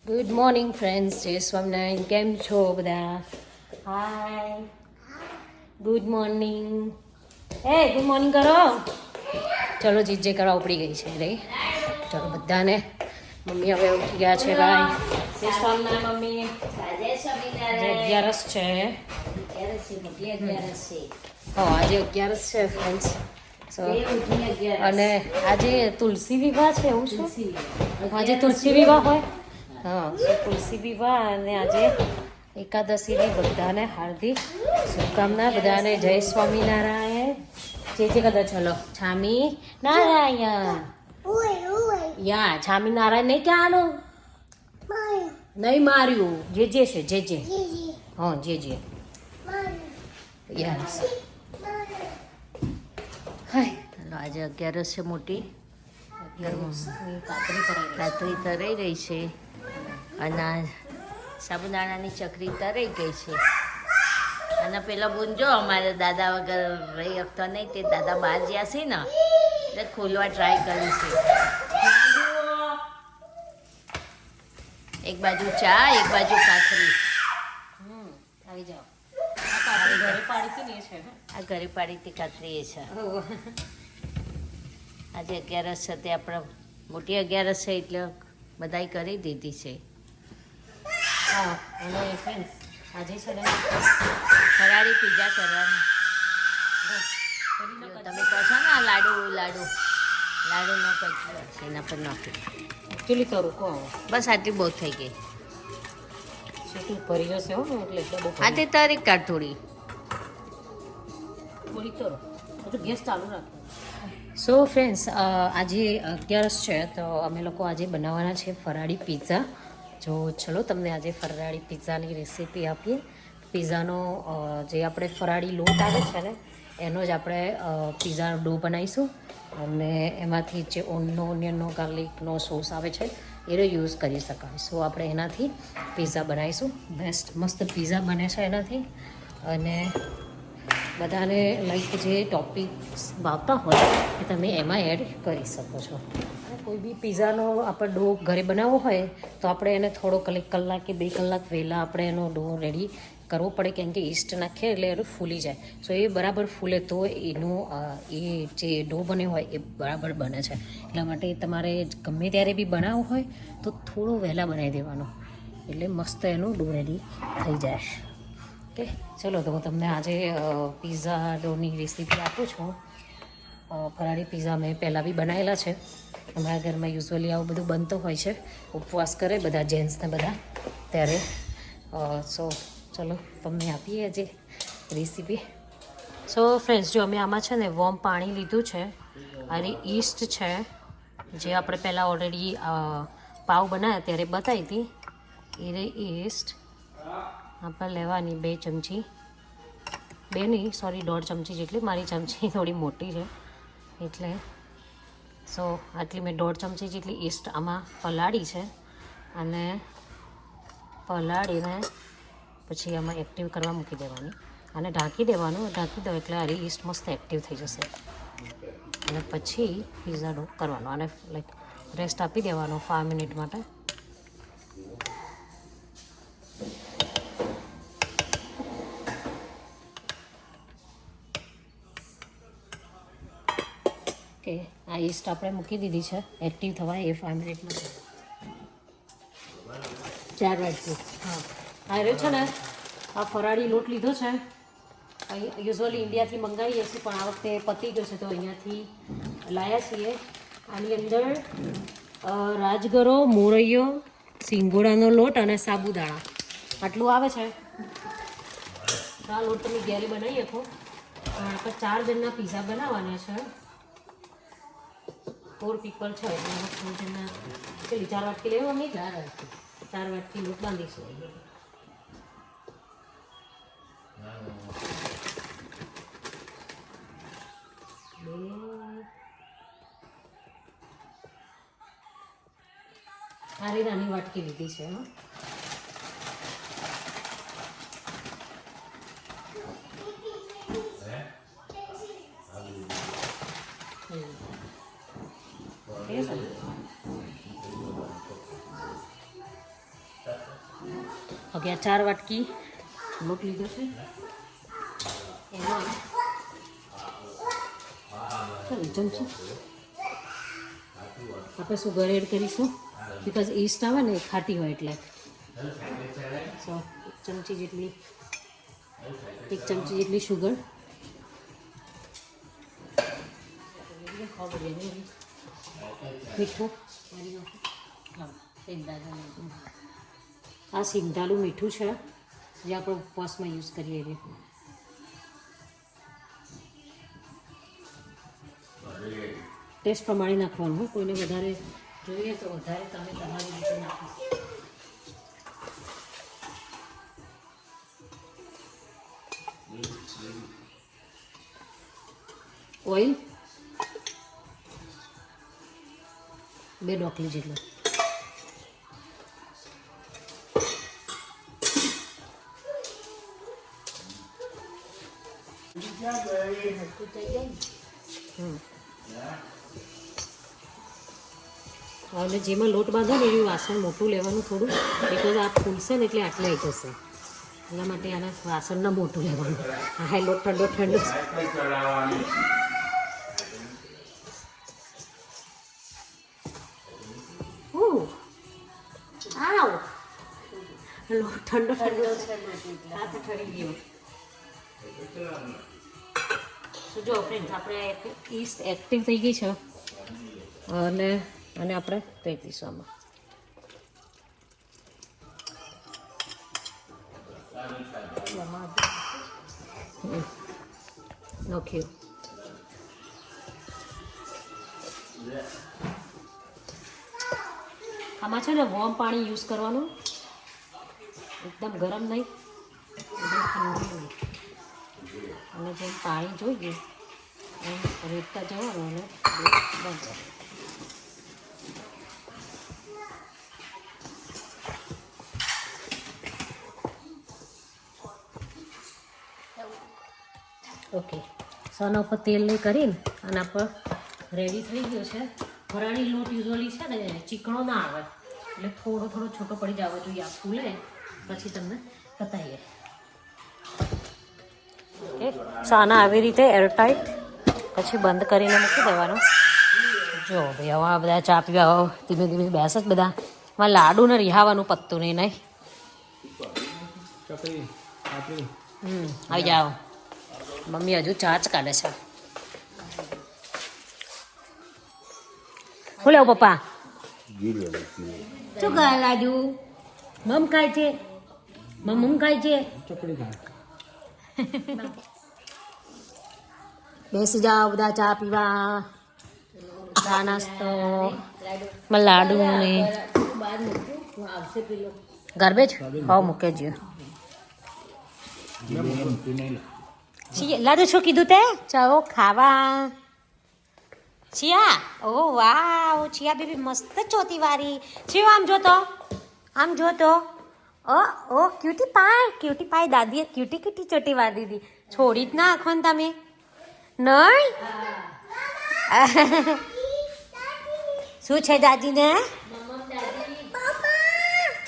Good morning friends, જય સ્વામિનારાયણ. કેમ છો બધા? હાય, ગુડ મોર્નિંગ. ગુડ મોર્નિંગ કરો. ચલો, જે કરવા ઉપડી ગઈ છે રે. ચલો બધાને. મમ્મી હવે ઉઠી ગયા છે ભાઈ. જય સ્વામિનારાયણ મમ્મી. અગિયારસ છે. આજે 11 છે ફ્રેન્ડ્સ. અને આજે તુલસી વિવાહ છે, એવું છે? આજે તુલસી વિવાહ હોય. હા, તુલસી વિવાહ અને આજે એકાદશીની બધાને હાર્દિક શુભકામના. બધાને જય સ્વામિનારાયણ. જે કદા ચલો છામી નારાયણ. યા છામી નારાયણ નહીં કહેવાનું, નહીં માર્યું. જે છે જે હા જે યસ. હાય, આજે 11 છે મોટી. કાતરી તરાઈ રહી છે અને સાબુદાણાની ચકરી તરાઈ ગઈ છે. અને પેલા બોન જો અમારે દાદા વગર રહી શકતો નહીં, તે દાદા બહાર જ્યાં છે ને એટલે ખોલવા ટ્રાય કરી છે. એક બાજુ ચા, એક બાજુ કાતરી. આવી જાઓ. આ ઘરે પાડી હતી કાતરી એ છે. આજે 11 છે તે આપણે મોટી 11 છે એટલે બધાય કરી દીધી છે. હા, અને ફ્રેન્ડ્સ આજે છે ને ફરાળી પીઝા કરવાનું. તમે કહો છો ને લાડુ લાડુનો કચરો છે એના પર નાખી. એકચ્યુઅલી કરું કહો બસ આટલી બહુ થઈ ગઈ. ભરી જશે હો ને એટલે આ તે તારીખ કાઢ થોડી કરો. ગેસ ચાલુ રાખો. સો ફ્રેન્ડ્સ, આજે 11 છે તો અમે લોકો આજે બનાવવાના છે ફરાળી પિઝા. જો ચલો તમને આજે ફરાળી પિઝાની રેસીપી આપીએ. પિઝાનો જે આપણે ફરાળી લોટ આવે છે ને એનો જ આપણે પિઝાનો ડો બનાવીશું. અને એમાંથી જે ઓનિયનનો ગાર્લિકનો સોસ આવે છે એનો યુઝ કરી શકાય. સો આપણે એનાથી પિઝા બનાવીશું. બેસ્ટ મસ્ત પિઝા બને છે એનાથી. અને બધાને લાઈક જે ટોપિક્સ ભાવતા હોય એ તમે એમાં એડ કરી શકો છો. અને કોઈ બી પિઝાનો આપણે ડો ઘરે બનાવવો હોય તો આપણે એને થોડોક 1 કલાક કે 2 કલાક વહેલાં આપણે એનો ડો રેડી કરવો પડે, કેમ કે ઈસ્ટ નાખીએ એટલે એ ફૂલી જાય. સો એ બરાબર ફૂલે તો એનો એ જે ડો બન્યો હોય એ બરાબર બને છે. એટલા માટે તમારે ગમે ત્યારે બી બનાવવું હોય તો થોડું વહેલા બનાવી દેવાનો, એટલે મસ્ત એનું ડો રેડી થઈ જાય. ઓકે, ચલો તો હું તમને આજે પિઝા ડોની રેસીપી આપું છું. ફરાળી પિઝા મેં પહેલાં બી બનાવેલા છે. અમારા ઘરમાં યુઝ્યુઅલી આવું બધું બનતું હોય છે. ઉપવાસ કરે બધા જેન્ટ્સને બધા ત્યારે. સો ચલો તમને આપીએ આજે રેસીપી. સો ફ્રેન્ડ્સ, જો અમે આમાં છે ને વોર્મ પાણી લીધું છે. અને ઈસ્ટ છે જે આપણે પહેલાં ઓલરેડી પાવ બનાવ્યા ત્યારે બતાવી હતી. એ ઈસ્ટ આપણે લેવાની 2 ચમચી. 2 નહીં, સોરી 1.5 ચમચી જેટલી. મારી ચમચી થોડી મોટી છે એટલે. સો આટલી મેં 1.5 ચમચી જેટલી ઈસ્ટ આમાં પલાળી છે. અને પલાળીને પછી આમાં એક્ટિવ કરવા મૂકી દેવાની. અને ઢાંકી દેવાનું. ઢાંકી દો એટલે આ ઈસ્ટ મસ્ત એક્ટિવ થઈ જશે. અને પછી પિઝા ડો કરવાનો અને લાઈક રેસ્ટ આપી દેવાનો 5 મિનિટ માટે. કે આ ઈસ્ટ આપણે મૂકી દીધી છે એક્ટિવ થવા એ 5 મિનિટમાં. 4 વાટકી. હા, આ રહ્યો છે ને આ ફરાળી લોટ લીધો છે. અહીં યુઝ્યુઅલી ઇન્ડિયાથી મંગાવીએ છીએ પણ આ વખતે પતી ગયો છે તો અહીંયાથી લાવ્યા છીએ. આની અંદર રાજગરો, મોરૈયો, સિંગોડાનો લોટ અને સાબુદાણા આટલું આવે છે. આ લોટ તમે ઘેરે બનાવી શકો. આપણે 4 જણના પિઝા બનાવવાના છે. 4 પીપલ છે એટલે 4 જણના પેલી 4 વાટકી લેવાની. 4 વાટકી લોટ બાંધીશું. સારી નાની વાટકી લીધી છે. હવે આ 4 વાટકી લોટ લીધો છે એમાં ચમચી આપણે સુગર એડ કરીશું બિકોઝ ઈસ્ટ આવે ને એ ખાટી હોય એટલે સો 1 ચમચી જેટલી સુગર મીઠું આ સિંધાલું મીઠું છે જે આપણે ઉપવાસમાં યુઝ કરીએ છીએ ટેસ્ટ પ્રમાણે નાખવાનું કોઈને વધારે જોઈએ તો વધારે તમે તમારી રીતે નાખો ઓઇલ 2 ડોકલી જેટલું હવે જેમાં લોટ બાંધો ને એવું વાસણ મોટું લેવાનું થોડું બિકોઝ આ ફૂલશે ને એટલે આટલા જશે એટલા માટે આના વાસણના મોટું લેવાનું હા લોટ ઠંડો આવ લોટ ઠંડો હાથ ઠરી ગયો તો જો ફ્રેન્ડ્સ આપણે ઈસ્ટ એક્ટિવ થઈ ગઈ છે અને આપણે પેટીશું આમાં નાખ્યું આમાં છે ને વોર્મ પાણી યુઝ કરવાનું એકદમ ગરમ નહીં એકદમ ઠંડુ નહીં અને જેમ પાણી જોઈએ એમ રેડતા જવાનું અને બંધ ઓકે સોના ઉપર તેલ નહીં કરીને અને આપણે રેડી થઈ ગયો છે ફરાળી લોટ યુઝવલી છે ને ચીકણો ના આવે એટલે થોડો છૂટો પડી જવો જોઈએ આ ફૂલે પછી તમને બતાવીએ ઓકે સાના આવી રીતે એરટાઈટ પછી બંધ કરીને મૂકી દેવાનો જો ભાઈ હવે આ બધા ચા પીવા ધીમે ધીમે બેસે જ બધા માં લાડુને રિહાવાનું પત્તું નહીં આવી જાઓ મમ્મી હજુ ચા જ કાઢે છે શું લેવું પપ્પા શું કહે લાજુ મમ ખાય છે મમ ખાય છે બેસી જાઓ બધા ચા પીવા ચા નાસ્તો લાડુ ને ગાર્બેજ હા મૂકે જ લાડુ શું કીધું તે ચાલો ખાવા છિયા ઓ વાવ છિયા બેબી મસ્ત ચોથી વારી છીઓ આમ જોતો ઓ ક્યુટી પાય દાદીએ ક્યુટી ચોટી વાર દીધી છોડી જ ના આખો ને તમે નહીં શું છે દાદીને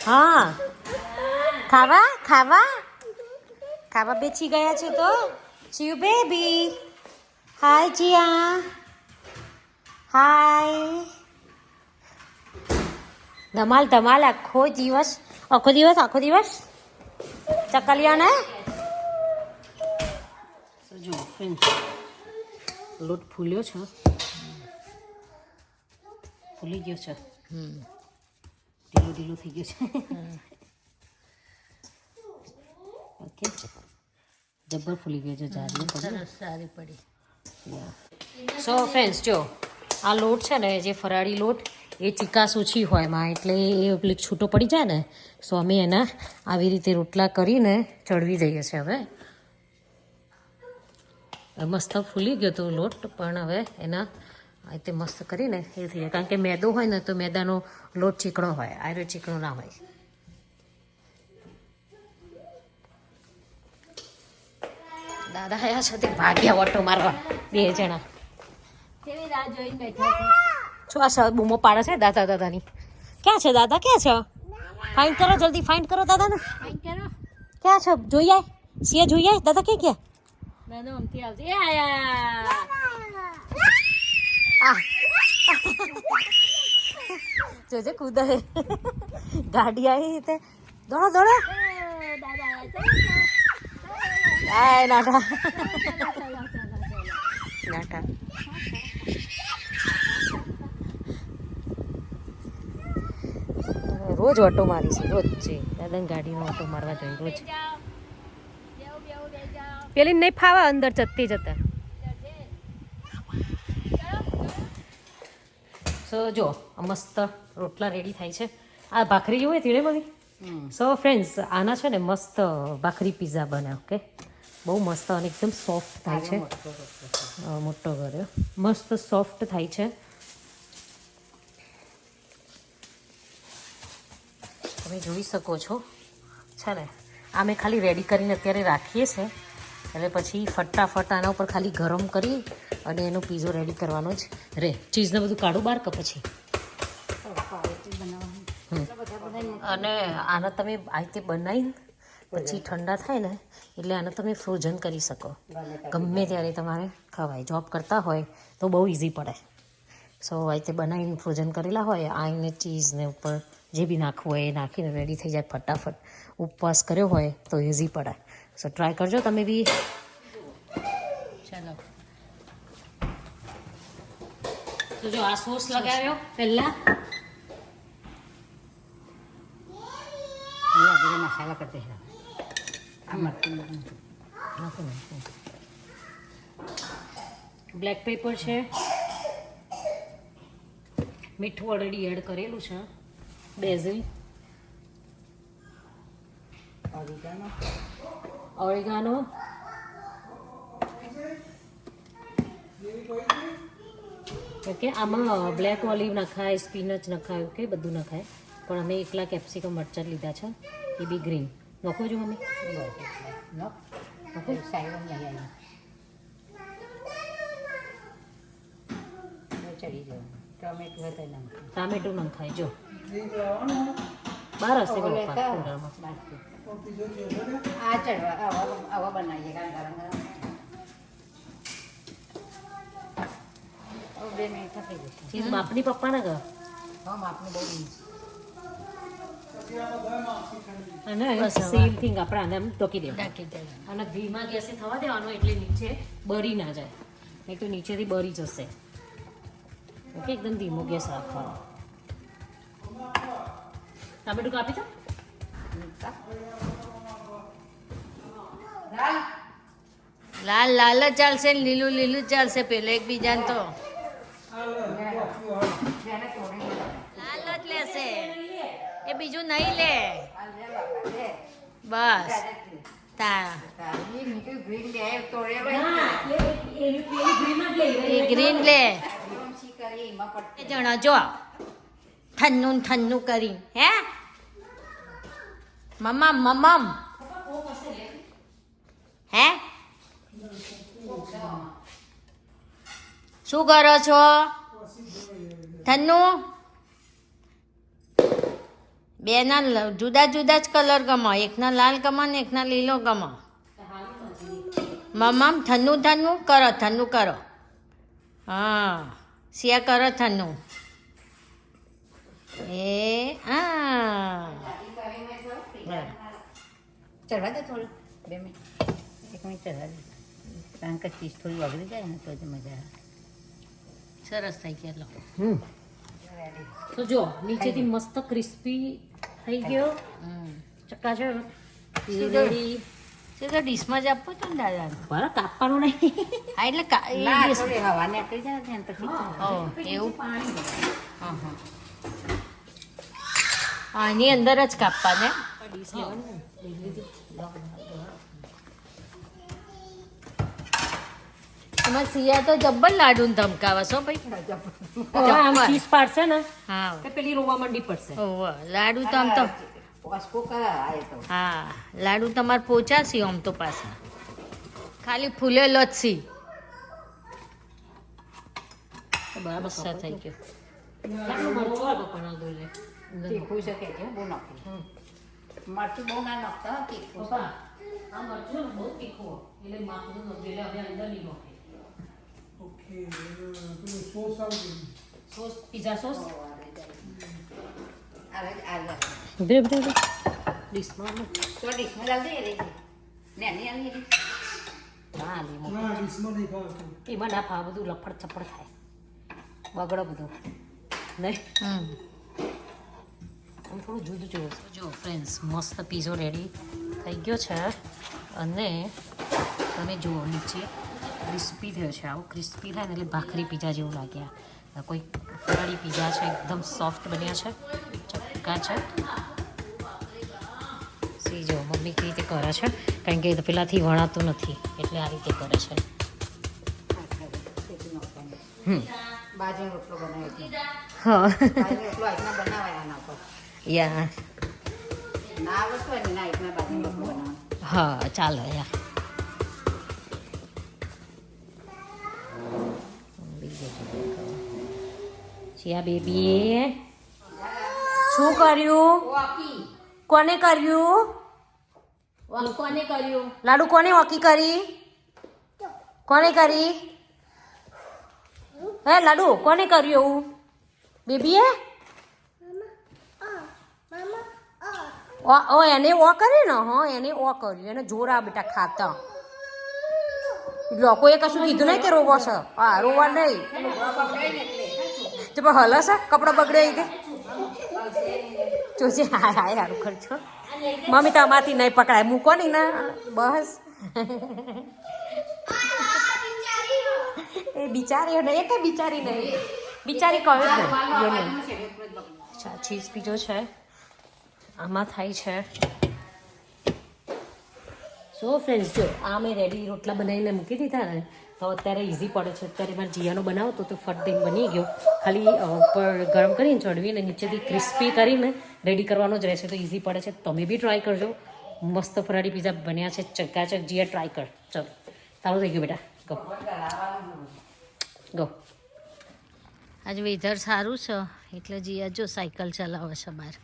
હા ખાવા બેસી ગયા છે તો ચિયું બેબી હાય જીયા હાય ધમાલ આખો દિવસ ચકલિયા ને જો ફ્રેન્ડ લોટ ફૂલ્યો છે ફૂલી ગયો છે ઢીલો થઈ ગયો છે ઓકે જબ્બર ફૂલી ગયો છે સારી પડી સો ફ્રેન્ડ્સ જો આ લોટ છે ને જે ફરાળી લોટ એ ચીકાશ ઓછી હોય એમાં એટલે એ છૂટો પડી જાય ને સો અમે એના આવી રીતે રોટલા કરીને ચડવી દઈએ છીએ હવે મસ્ત ફૂલી ગયો તો લોટ પણ હવે એના આ રીતે મસ્ત કરીને એ થઈ જાય કારણ કે મેદો હોય ને તો મેદાનો લોટ ચીકણો હોય આયરો ચીકણો ના હોય દાદા આયા છે તે ભાગ્યા ઓટો મારવા 2 જણા કેવી રાહ જોઈને બેઠા છે છો આ બૂમો પાડે છે દાદાની ક્યાં છે દાદા ક્યાં છે ફાઇન્ડ કરો જલ્દી, ફાઇન્ડ કરો દાદાને. ક્યાં છો? જોઈ આય સિયા, જોઈ આય દાદા. ક્યાં દાદા અમથી આવજે. એ આયા જોજે કૂદે ગાડી આવી તે. દોડો દોડો. આય નાટા નાટા. રોજ ઓટો મારી છે, રોજ છે દાદાને ગાડીનો ઓટો મારવા જોઈએ રોજ. પેલી નહીં ફાવા અંદર જતી જતા. સો જો મસ્ત રોટલા રેડી થાય છે. આ ભાખરી જોવે ધીરે બધી. સો ફ્રેન્ડ્સ આના છે ને મસ્ત ભાખરી પીઝા બને. ઓકે, બહુ મસ્ત અને એકદમ સોફ્ટ થાય છે. મોટો કર્યો, મસ્ત સોફ્ટ થાય છે. તમે જોઈ શકો છો છે ને. આ મેં ખાલી રેડી કરીને અત્યારે રાખીએ છે, એટલે પછી ફટાફટ આના ઉપર ખાલી ગરમ કરી અને એનો પીઝો રેડી કરવાનો જ રે. ચીઝને બધું કાઢું બહાર કે પછી. અને આના તમે આ રીતે બનાવીને પછી ઠંડા થાય ને એટલે આને તમે ફ્રોઝન કરી શકો. ગમે ત્યારે તમારે ખવાય. જોબ કરતા હોય તો બહુ ઇઝી પડે. સો આ રીતે બનાવીને ફ્રોઝન કરેલા હોય, આને ચીઝને ઉપર જે બી નાખવું હોય એ નાખીને રેડી થઈ જાય ફટાફટ. ઉપવાસ કર્યો હોય તો ઇઝી પડે. સો ટ્રાય કરજો તમે બી. ચાલો, તો જો આ સોસ લગાવ્યો પહેલા. મસાલા કરતે બ્લેક પેપર છે, મીઠું ઓલરેડી એડ કરેલું છે, બેઝિલ, ઓરિગાનો, ઓકે. આમાં બ્લેક ઓલિવ નખાય, સ્પિનચ નખાય, ઓકે, બધું નખાય. પણ અમે એકલા કેપ્સિકમ મરચાં લીધા છે, એ બી ગ્રીન. નખો છો મમ્મી? ટામેટું નખાય જો બાર હશે ચીઝ માપની પપ્પા ના ઘર. અને સેમ થિંગ આપણે આને એમ ટોકી દેવાનું અને ધીમા ગેસે થવા દેવાનું એટલે નીચે બળી ના જાય, નહીં તો નીચેથી બળી જશે. ઓકે, એકદમ ધીમો ગેસ રાખવાનો. ટામેટું કાપી દો. લાલ લાલ જ ચાલશે, લીલું લીલું જ ચાલશે. પેલે એકબીજાને તો લાલ જ લેશે, એ બીજું નહીં લે. બસ ગ્રીન લે. જણા જો ઠન્નું ઠન્નું કરી હે મમ્મમ મમ્મમ હે શું કરો છો ઠન્નું? બેના જુદા જુદા જ કલર ગમો, એકના લાલ ગમો ને એકના લીલો ગમો. મમ્મમ ઠન્નું ઠન્નું કરો, ઠન્નું કરો. હા સિયા કરો ઠન્નું. એ હા ચડવા દે થોડું, 2 મિનિટ 1 મિનિટ ચડવા દે, કારણ કે ચીઝ થોડી ઓગળી જાય ને તો જ મજા આવે. સરસ થઈ ગયેલો. તો જો નીચેથી મસ્ત ક્રિસ્પી થઈ ગયો. ચકાચો રેડી. તો ડીશમાં જ આપવું હતું ને દાદા. બરાબર, કાપવાનું નહીં. હા એટલે હવા નીકળી જાય ને પછી એવું પાણી. હા હા આની અંદર જ કાપવા ને. એમાં સિયા તો જબ્બર લાડુ ને ધમકાવા છો ભાઈ. ચીઝ પાડશે ને હા તો પેલી રોવા મંડી પડશે. લાડુ તો આમ તો હા લાડુ તમારે પોચાશી આમ તો પાછા ખાલી ફૂલેલો જ સી. બરાબર થઈ ગયો. તીખું છે કે બહુ નાખું મરચું બહુ ના નાખતા હો, તીખું છે. આ મરચું બહુ તીખું એટલે માપનું નથી એટલે હવે અંદર નહીં નાખે ઓકે પેલું સોસ આવે સોસ પિઝા સોસ આવે ઉભરે ડીશમાં તો ડીશમાં લાવ દે રે નાની નાની ડીશ. ના લીમો ના ડીશમાં નહીં ખાવાતું એમાં ના ફાવે બધું લફડ ચપડ થાય બગડે બધું નહીં આમ થોડું જુદું જોયું જો ફ્રેન્ડ્સ મસ્ત પીઝો રેડી થઈ ગયો છે અને તમે જુઓ નીચે ક્રિસ્પી થયો છે આવું ક્રિસ્પી થાય ને એટલે ભાખરી પીઝા જેવું લાગ્યા કોઈ ફરાળી પીઝા છે એકદમ સોફ્ટ બન્યા છે ચક્કા છે સી જો મમ્મી કેવી રીતે કરે છે કારણ કે એ તો પેલાથી વણાતું નથી એટલે આ રીતે કરે છે બાજરીનો રોટલો બનાવ્યો છે. હા બાજરીનો રોટલો આજના બનાવાય આના પર. યા ના આવડતું હોય ને ના આજના બાજરીનો રોટલો બનાવવાનો. હા ચાલો યા ચિયા બેબી શું કર્યું વોકી. કોને કર્યું કોને કર્યું? લાડુ કોને વોકી કરી કોને કરી હે લાડુ કોને કર્યું એવું બેબીએ ઓ એને ઓ કરી ને હા એને ઓ કર્યું એને જોરા બેટા ખાતા લોકોએ કશું કીધું નહીં કે રોવો છે હા રોવા નહીં તો પણ હલે છે કપડાં બગડે કે જોજે હાય હાય હારું ખર્ચો મમ્મી તમારથી નહીં પકડાય મૂકો નહીં ના બસ એ બિચારી નહીં એ કઈ બિચારી નહીં બિચારી કહ્યું જ નહીં અચ્છા ચીઝ પીજો છે આમાં થાય છે સો ફ્રેન્ડ્સ જો આ મેં રેડી રોટલા બનાવીને મૂકી દીધા ને તો અત્યારે ઇઝી પડે છે અત્યારે મારે જીયાનો બનાવતો તો ફટ દઈને બની ગયો ખાલી ઉપર ગરમ કરીને ચડવીને નીચેથી ક્રિસ્પી કરીને રેડી કરવાનો જ રહેશે તો ઇઝી પડે છે તમે બી ટ્રાય કરજો મસ્ત ફરાળી પીઝા બન્યા છે ચકાચક જીયા ટ્રાય કર ચલો સારું થઈ ગયું બેટા ગો ગો આજે વેધર સારું છે એટલે જીયા જો સાયકલ ચલાવે છે બહાર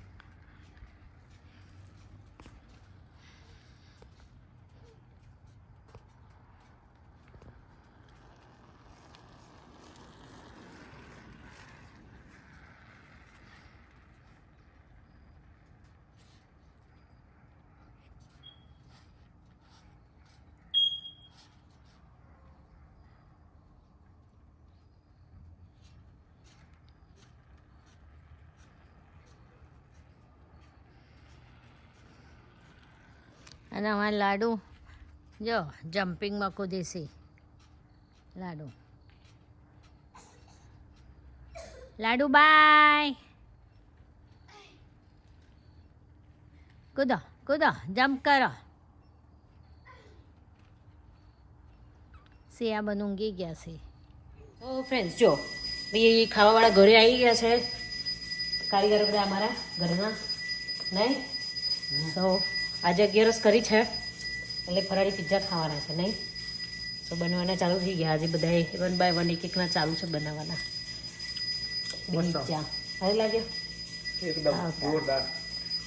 અને અમારા લાડુ જો જમ્પિંગમાં કૂદેસી લાડુ લાડુ બાય કૂદો કૂદો જમ્પ કરો સિયા બન ઊંઘી ગયા છે તો ફ્રેન્ડ્સ જો ભાઈ ખાવાવાળા ઘરે આવી ગયા છે કારીગરો બધા અમારા ઘરના નહીં તો આજે 11 કરી છે એટલે ફરાળી પિઝા ખાવાના છે નહીં તો બનવાના ચાલુ થઈ ગયા આજે બધા 1 બાય 1 એક એકના ચાલુ છે બનાવવાના પિઝા સારું લાગ્યો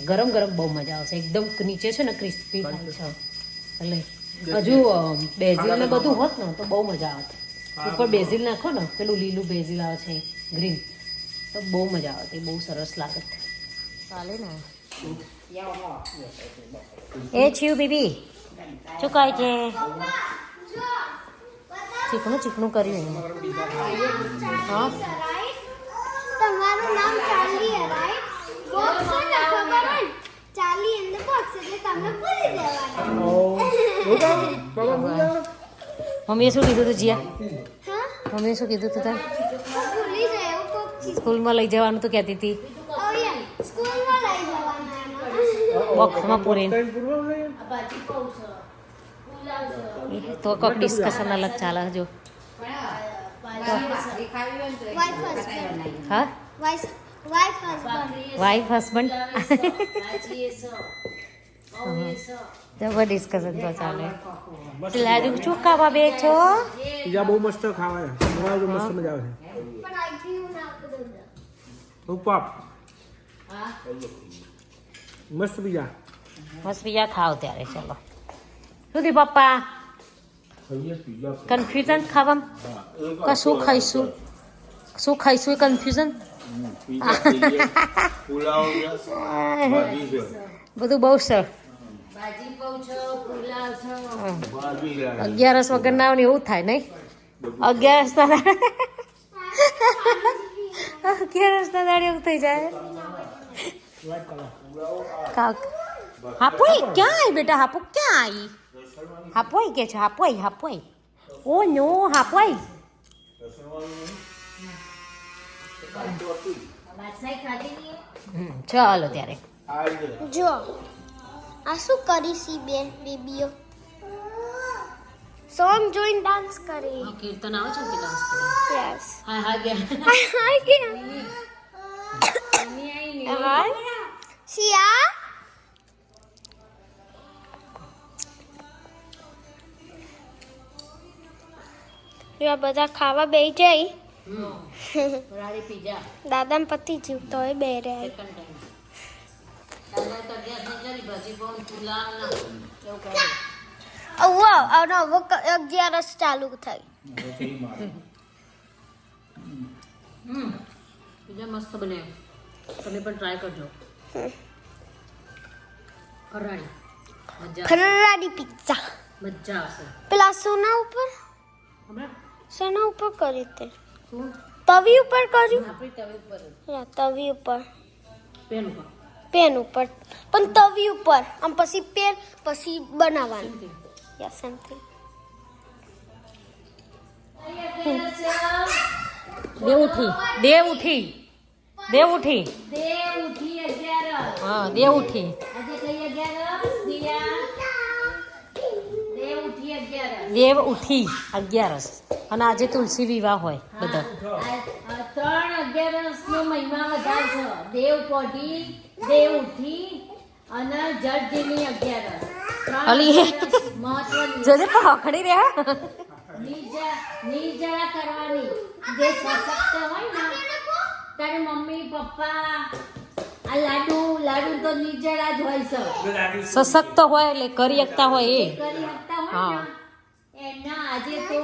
ગરમ ગરમ બહુ મજા આવશે એકદમ નીચે છે ને ક્રિસ્પી થાય છે એટલે હજુ બેઝિલ ને બધું હોત ને તો બહુ મજા આવત ઉપર બેઝિલ નાખો ને પેલું લીલું બેઝિલ આવે છે ગ્રીન તો બહુ મજા આવત એ બહુ સરસ લાગત ચાલે ને એ છીયું બેબી શું કહે છે ચીકણું ચીકણું કર્યું હા તમારું નામ ચાર્લી છે રાઈટ બોક્સ છે ને ખબર હોય ચાર્લી ઇન ધ બોક્સ એટલે તમને પૂરી દેવાના મમ્મીએ શું કીધું તું જીયા હા મમ્મીએ શું કીધું તું તાર ભૂલી જાય એવું કોક ચીજ સ્કૂલમાં લઈ જવાનું તો કહેતી હતી ઓ યે સ્કૂલમાં લઈ જવાના એમાં બોક્સમાં પૂરીને તો કોઈક ડિસ્કશન અલગ ચાલે હજુ વાઇફ હસબન્ડ હા વાઇફ હસબન્ડ વાઈફ હસબન્ડ જબર ડિસ્કશન તો ચાલે લાડુ શું ખાવા બે છો પીઝા બહુ મસ્ત ખાવાય બનાવજો મસ્ત મજા આવે છે પણ આઈ થિંક હું ના કરું ઉપવાપ હા મસ્ત પીઝા મસ્ત બીજા ખાઓ ત્યારે ચલો સુધી પપ્પા કન્ફ્યુઝન ખાવામાં શું ખાઈશું શું ખાઈશું એ કન્ફ્યુઝન બધું બહુ સર ભાજી પાઉં છો પુલાવ છો 11 વગર ના આવે ને એવું થાય નહીં 11 ના 11 ના દાડે એવું થઈ જાય હાપોઈ ક્યાં આવી બેટા હાપુ ક્યાં આવી હાપોઈ કે છે હાપોઈ ઓ નો હાપોઈ બાદશાહી ખાધી નહીં ચાલો ત્યારે જો આ શું કરી સી બેબીઓ સોંગ જોઈને ડાન્સ કરી કીર્તન આવે છે ને ડાન્સ કરે યસ હા હા ગયા હાય કે હાય સિયા આ બધા ખાવા બેસી જાય ફરાળી પીઝા દાદા પતિ જીવતો હોય બે રહ્યા દાદા તો ગેસ નહીં કરી ભાજી પાઉં પુલાવ ના એવું કરી અને હવે 11 ચાલુ થાય પીઝા મસ્ત બનાવ્યો તમે પણ ટ્રાય કરજો ફરાળી મજા ખરાડી પિઝા મજા આવશે પેલા સોના ઉપર હમણાં સોના ઉપર કરી તે શું તવી ઉપર કર્યું આપણી તવી ઉપર હા, તવી ઉપર પેન ઉપર પેન ઉપર પણ તવી ઉપર આમ પછી પેન પછી બનાવવાનું યા સમથિંગ દેવ ઉઠી 11 હા દેવ ઉઠી આજે કઈ 11 દિયા દેવ ઉઠી 11 અને આજે તુલસી વિવાહ હોય બધા 3 11 નો મહિમા વધારે છે દેવ પોઢી દેવ ઉઠી અને જડજીની 11 અલી. મહત્વની જોજે પકડી રહ્યા નિર્જળા કરવાની જે સશક્ત હોય ને તારે મમ્મી પપ્પા આ લાડુ તો નિર્જળા જ હોય છે સશક્ત હોય એટલે કરી શકતા હોય એ કરી શકતા હોય હા. ને એના આજે તો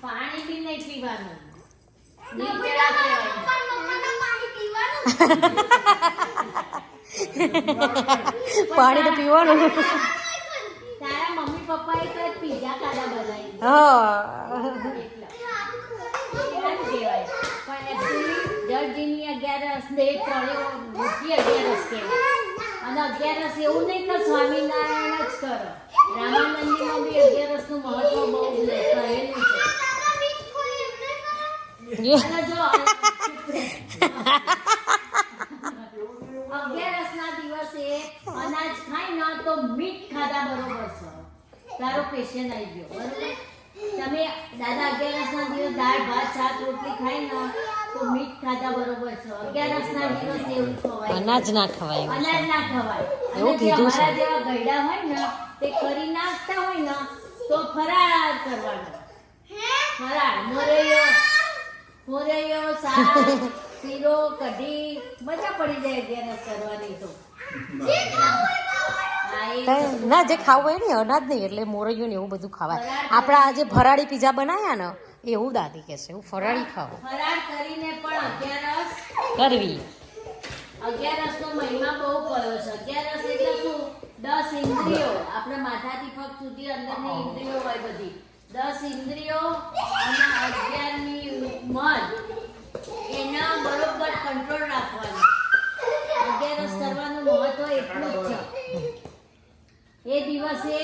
પાણી બી નહીં પીવાનું નિર્જળા પાણી તો પીવાનું તારા મમ્મી પપ્પાએ તો પીઝા ખાધા બનાવી હા દર્જીની 11 ને 3 મોટી 11 કહેવાય અને 11 એવું નહીં કે સ્વામિનારાયણ જ કરો રામાનંદીમાં બી 11 નું મહત્વ બહુ જ કહેલું છે અને જો 11 ના દિવસે અનાજ ખાય ને તો મીઠ ખાધા બરોબર છે તારો પેશન્ટ આવી ગયો બરોબર તમે દાદા 11 ના દિવસ દાળ ભાત શાક રોટલી ખાય ને તો મીઠ ખાધા બરોબર છે 11 ના દિવસ એવું ખવાય અનાજ ના ખવાય એવું છે. અનાજ ના ખવાય એવું અને જે કીધું છે. અમારા જેવા ગયડા હોય ને તે કરી નાખતા હોય ને તો ફરાળ કરવાનો ફરાળ મોરૈયો શાક શીરો કઢી મજા પડી જાય 11 કરવાની તો હા, એ ના જે ખાવું હોય ને અનાજ નહીં એટલે મોરૈયું ને એવું બધું ખાવાય આપણા આજે ફરાળી પીઝા બનાવ્યા ને એવું દાદી કે છે હું ફરાળી ખાવું ફરાળ કરીને પણ 11 કરવી 11 નો મહિમા બહુ પડ્યો છે 11 એટલે શું 10 ઇન્દ્રિયો આપણે માથાથી પગ સુધી અંદરની ઇન્દ્રિયો હોય બધી 10 ઇન્દ્રિયો અને 11મી મન એના બરોબર કંટ્રોલ રાખવાનો 11 કરવાનું મહત્વ એટલું જ છે એ દિવસે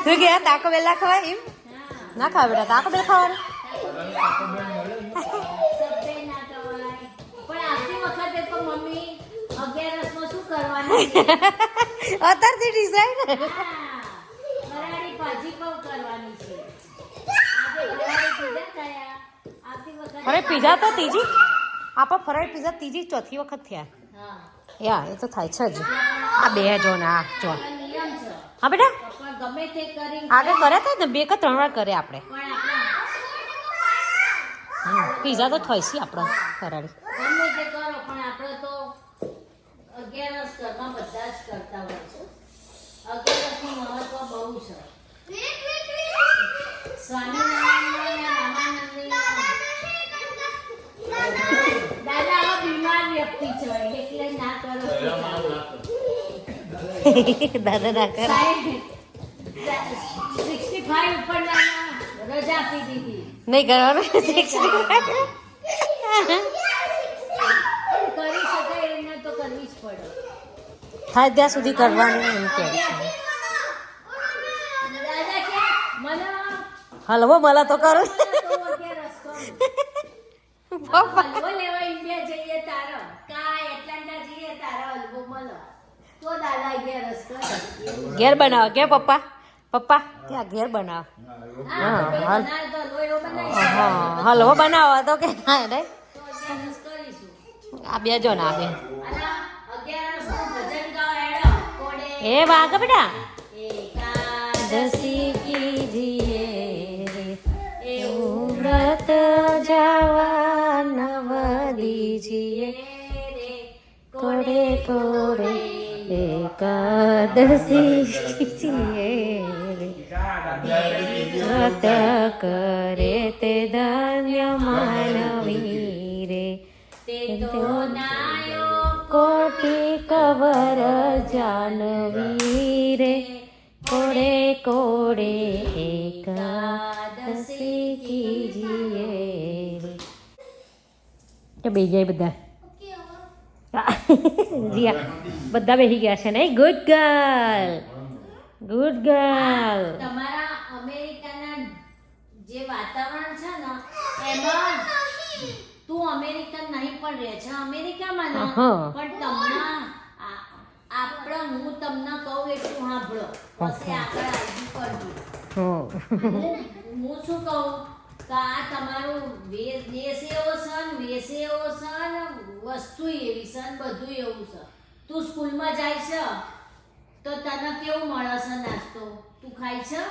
શું કે તાકો બેલા ખવાય એમ ના ખાવા બેટા તાકો બેલ ખાવાનું શબ્દે ના કહેવાય. પણ આવતી વખતે તો મમ્મી 11 માં શું કરવાનું છે? અત્યારથી ડિઝાઇન હા, ફરાળી ભાજી પાઉં કરવાની છે આજે ફરાળી પીઝા થયા આવતી વખતે ફરાળી પીઝા તો ત્રીજી આપણા ફરાળી પીઝા ત્રીજી ચોથી વખત થયા હા યા એ તો થાય છે જ આ બે જો ને આ જો આ નિયમ છે હા બેટા પણ ગમે તે કરી આગળ કર્યા હતા ને 2 કે 3 વાર કર્યા આપણે પણ આપણે પીઝા તો થાય છે આપણે ફરાળી. ગમે તે કરો પણ આપણે તો 11 ઘરમાં બધા જ કરતા હોય છે. 11 નું મહત્વ બહુ છે. સ્વામિનારાયણ રામાનંદની દાદા આવા બીમાર વ્યક્તિ છે એટલે ના કરો. દાદા ના કરે. 65 ઉપરના રજા આપી દીધી. નહીં કરવાનું. કરી શકાય એને તો કરવી જ પડે. થાય ત્યાં સુધી કરવાનું એમ કે છે. દાદા કે મને હલવો મળે તો કરું. તો 11 કરું. હલવો લેવા ઇન્ડિયા જઈએ તારો કા એટલાન્ટા જઈએ તારો હલવો મળે તો દાદા 11 કરે. ઘેર બનાવો કે પપ્પા ત્યાં ઘેર બનાવો. હા તો બનાવ તો હલવો એવો બનાવી હા હલવો બનાવો તો કે થાય ને. તો 11 કરીશું. આ બે જો ને આ બે. અને 11 નું ભજન ગાઓ હેડો કોડે એ વાગ બેટા. એકાદશી કીજીએ એવું વ્રત જવા નવ દીજીએ કોડે કોડે એકાદશી કીજીએ વ્રત કરે તે ધન્ય માનવી રે તે તો નાયો કોટી કવર જાનવી રે કોડે કોડે એકાદશી કીજીએ કે બે જાય બધા. જીયા બધા બેસી ગયા છે ને. Good girl. તમારા અમેરિકાના જે વાતાવરણ છે ને એમાં તું અમેરિકન નહીં પણ રહે છે અમેરિકામાં ને પણ તમને આપણે હું તમને કહું એટલું સાંભળો પછી આગળ આગળ કરજો. હું શું કહું કે આ તમારું દેશ એવો છે ને વેશ એવો છે ને વસ્તુ એવી છે ને બધું એવું છે. તું સ્કૂલમાં જાય છે તો તને કેવું મળે છે નાસ્તો તું ખાય છે.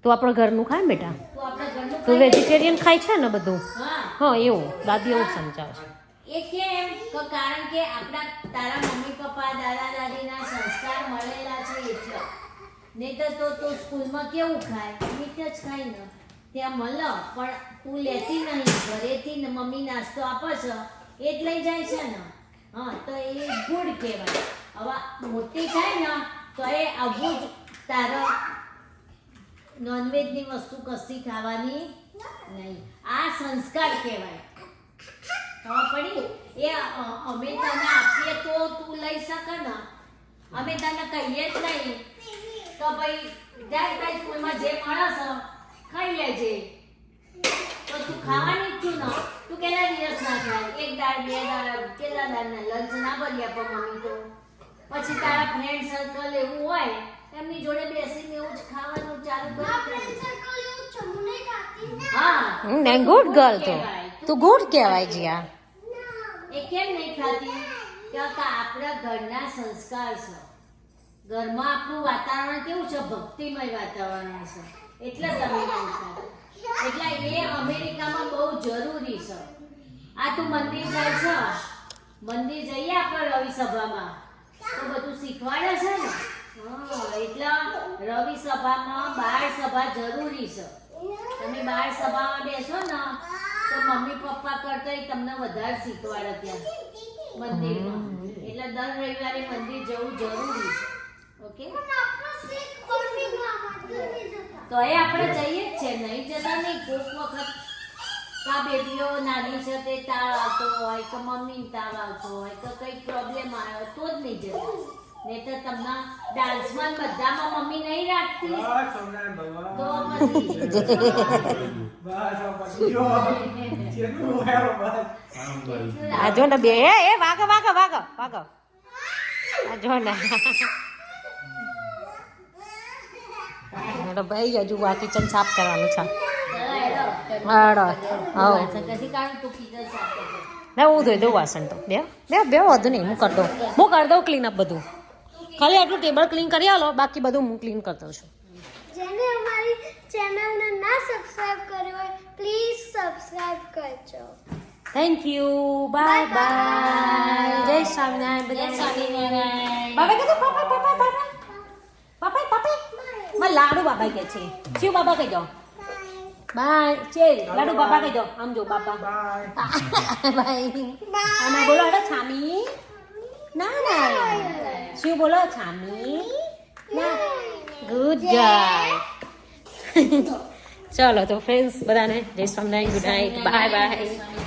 તું આપણું ઘરનું ખાય ને બેટા. તું આપણા ઘરનું તું ખાય? વેજીટેરિયન ખાય છે ને બધું. હા હા એવું દાદી એવું સમજાવે છે. એ કેમ કે કારણ કે આપણા તારા મમ્મી પપ્પા દાદા દાદીના સંસ્કાર મળેલા છે એટલે. નહીં તો તું સ્કૂલમાં કેવું ખાય મીઠ જ ખાય ને ત્યાં મળે પણ તું લેતી નહીં ઘરેથી ને મમ્મી નાસ્તો આપે છે એ જ લઈ જાય છે ને. હા તો એ ગુડ કહેવાય. હવે મોટી થાય ને તો એ આવું જ તારો નોનવેજની વસ્તુ કશી ખાવાની નહીં. આ સંસ્કાર કહેવાય. ખબર પડી? એ અમે તને આપીએ તો તું લઈ શકે ને. અમે તને કહીએ જ નહીં તો ભાઈ જાય તારી સ્કૂલમાં જે મળે છે ખાઈ લેજે. તો તું ખાવાની જ છું ને. તું કેટલા દિવસ ના ખાય? એક દાળ બે દાળ કેટલા દાળના લંચ ના બની આપો મમ્મી તો. પછી તારા ફ્રેન્ડ સર્કલ એવું હોય એમની જોડે બેસીને એવું જ ખાવાનું ચાલુ કરી. હા ગુડ ગર્લ તો તું ગુડ કહેવાય જીયા. એ કેમ નહીં ખાતી કે આપણા ઘરના સંસ્કાર છે. ઘરમાં આપણું વાતાવરણ કેવું છે ભક્તિમય વાતાવરણ છે એટલે તમે નહીં ખાતા. એટલે એ અમેરિકામાં બહુ જરૂરી છે. આ તું મંદિર જાય છે મંદિર જઈએ આપણે રવિ સભામાં તો બધું શીખવાડે છે ને. હા એટલે રવિ સભામાં બાળ સભા જરૂરી છે. તમે બાળ સભામાં બેસો ને તો મમ્મી પપ્પા કરતા તમને વધારે શીખવાડે ત્યાં મંદિરમાં. એટલે દર રવિવારે મંદિર જવું જરૂરી છે. ઓકે તો એ આપણે જઈએ જ છે. નહીં જતા નહીં. કોઈક વખત કા બેબીઓ નાની છે તે તાવ આવતો હોય કે મમ્મી તાવ આવતો હોય કે કંઈક પ્રોબ્લેમ આવ્યો તો જ નહીં જતા. નહીં તો તમને ડાન્સમાં બધામાં મમ્મી નહીં રાખતી તો આ જો ને બે એ વાગો વાગો વાગો વાગો. આ જો ને ભાઈ હજુ આ કિચન સાફ કરવાનું છે. ના હું ધોઈ દઉં વાસણ તો બે વધુ નહીં હું કરી દઉં ક્લીન અપ બધું. ખાલી આટલું ટેબલ ક્લીન કરી આલો બાકી બધું હું ક્લીન કરતો છું. જેને અમારી ચેનલને ના સબસ્ક્રાઇબ કરી હોય પ્લીઝ સબસ્ક્રાઇબ કરજો. Thank you. Bye bye. જય સ્વામિનારાયણ. જય સ્વામિનારાયણ. બાબા કહો બાબા બાબા બાબા બાબા બાબા માં લાડુ બાબા કે છે. શિવ બાબા કહેજો. બાય. ચે લાડુ બાબા કહેજો. આમ જો બાબા. બાય. આના બોલો અરે છામી. ના ના. શિવ બોલો છામી. ના. ગુડ ગાય. ચલો તો ફ્રેન્ડ્સ બધાને જય Swaminarayan. Good night. Bye bye.